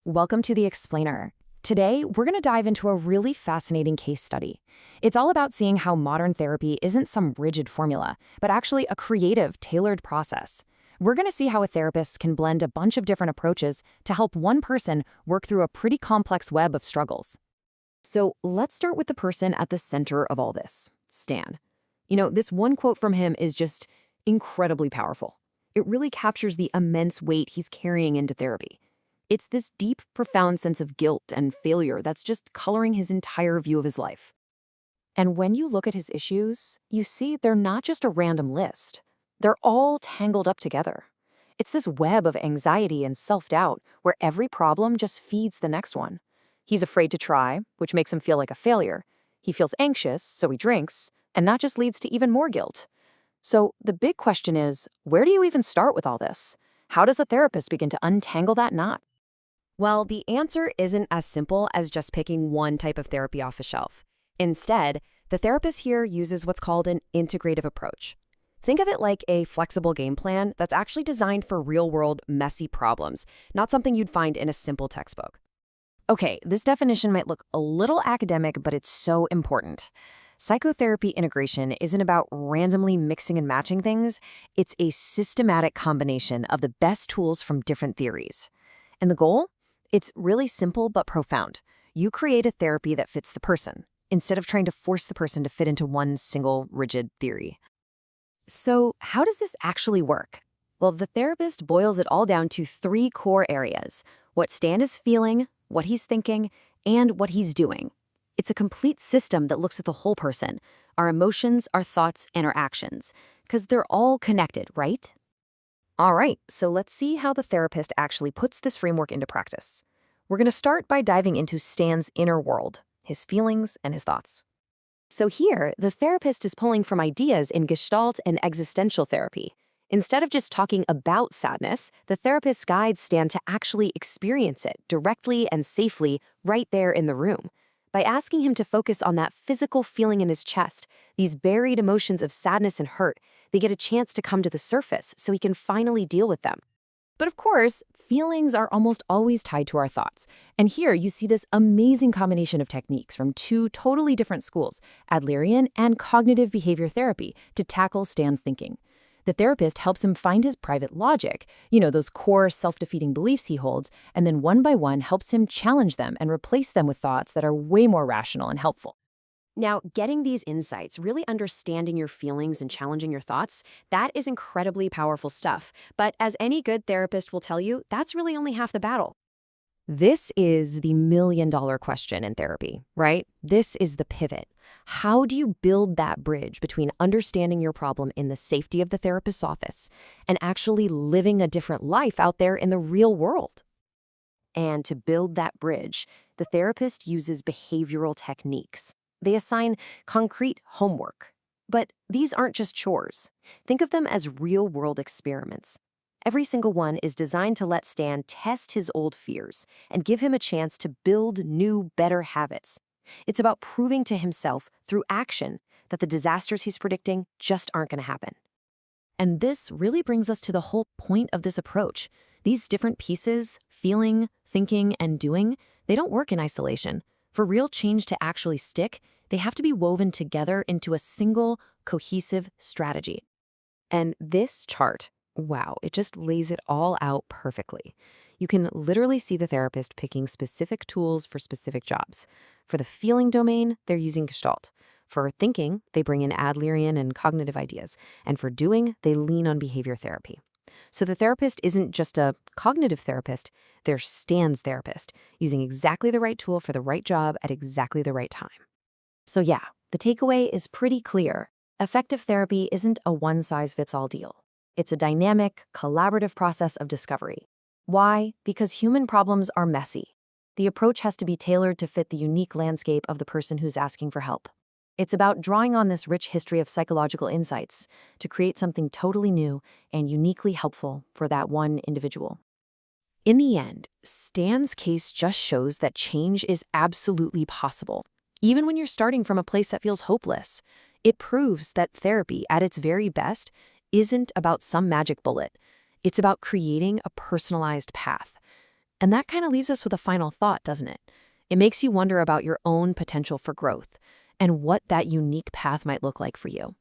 Welcome to The Explainer. Today, we're going to dive into a really fascinating case study. It's all about seeing how modern therapy isn't some rigid formula, but actually a creative, tailored process. We're going to see how a therapist can blend a bunch of different approaches to help one person work through a pretty complex web of struggles. So let's start with the person at the center of all this, Stan. This one quote from him is just incredibly powerful. It really captures the immense weight he's carrying into therapy. It's this deep, profound sense of guilt and failure that's just coloring his entire view of his life. And when you look at his issues, you see they're not just a random list. They're all tangled up together. It's this web of anxiety and self-doubt where every problem just feeds the next one. He's afraid to try, which makes him feel like a failure. He feels anxious, so he drinks, and that just leads to even more guilt. So the big question is, where do you even start with all this? How does a therapist begin to untangle that knot? Well, the answer isn't as simple as just picking one type of therapy off a shelf. Instead, the therapist here uses what's called an integrative approach. Think of it like a flexible game plan that's actually designed for real-world, messy problems, not something you'd find in a simple textbook. Okay, this definition might look a little academic, but it's so important. Psychotherapy integration isn't about randomly mixing and matching things. It's a systematic combination of the best tools from different theories. And the goal? It's really simple but profound. You create a therapy that fits the person, instead of trying to force the person to fit into one single rigid theory. So how does this actually work? Well, the therapist boils it all down to three core areas: what Stan is feeling, what he's thinking, and what he's doing. It's a complete system that looks at the whole person, our emotions, our thoughts, and our actions, because they're all connected, right? All right, so let's see how the therapist actually puts this framework into practice. We're going to start by diving into Stan's inner world, his feelings and his thoughts. So here, the therapist is pulling from ideas in Gestalt and existential therapy. Instead of just talking about sadness, the therapist guides Stan to actually experience it directly and safely right there in the room. By asking him to focus on that physical feeling in his chest, these buried emotions of sadness and hurt, they get a chance to come to the surface so he can finally deal with them. But of course, feelings are almost always tied to our thoughts. And here you see this amazing combination of techniques from two totally different schools, Adlerian and cognitive behavior therapy, to tackle Stan's thinking. The therapist helps him find his private logic, those core self-defeating beliefs he holds, and then one by one helps him challenge them and replace them with thoughts that are way more rational and helpful. Now, getting these insights, really understanding your feelings and challenging your thoughts, that is incredibly powerful stuff. But as any good therapist will tell you, that's really only half the battle. This is the million-dollar question in therapy, right? This is the pivot. How do you build that bridge between understanding your problem in the safety of the therapist's office and actually living a different life out there in the real world? And to build that bridge, the therapist uses behavioral techniques. They assign concrete homework. But these aren't just chores. Think of them as real-world experiments. Every single one is designed to let Stan test his old fears and give him a chance to build new, better habits. It's about proving to himself through action that the disasters he's predicting just aren't going to happen. And this really brings us to the whole point of this approach. These different pieces, feeling, thinking, and doing, they don't work in isolation. For real change to actually stick, they have to be woven together into a single, cohesive strategy. And this chart, wow, it just lays it all out perfectly. You can literally see the therapist picking specific tools for specific jobs. For the feeling domain, they're using Gestalt. For thinking, they bring in Adlerian and cognitive ideas. And for doing, they lean on behavior therapy. So the therapist isn't just a cognitive therapist, they're Stan's therapist, using exactly the right tool for the right job at exactly the right time. So yeah, the takeaway is pretty clear. Effective therapy isn't a one-size-fits-all deal. It's a dynamic, collaborative process of discovery. Why? Because human problems are messy. The approach has to be tailored to fit the unique landscape of the person who's asking for help. It's about drawing on this rich history of psychological insights to create something totally new and uniquely helpful for that one individual. In the end, Stan's case just shows that change is absolutely possible, even when you're starting from a place that feels hopeless. It proves that therapy, at its very best, isn't about some magic bullet. It's about creating a personalized path. And that kind of leaves us with a final thought, doesn't it? It makes you wonder about your own potential for growth and what that unique path might look like for you.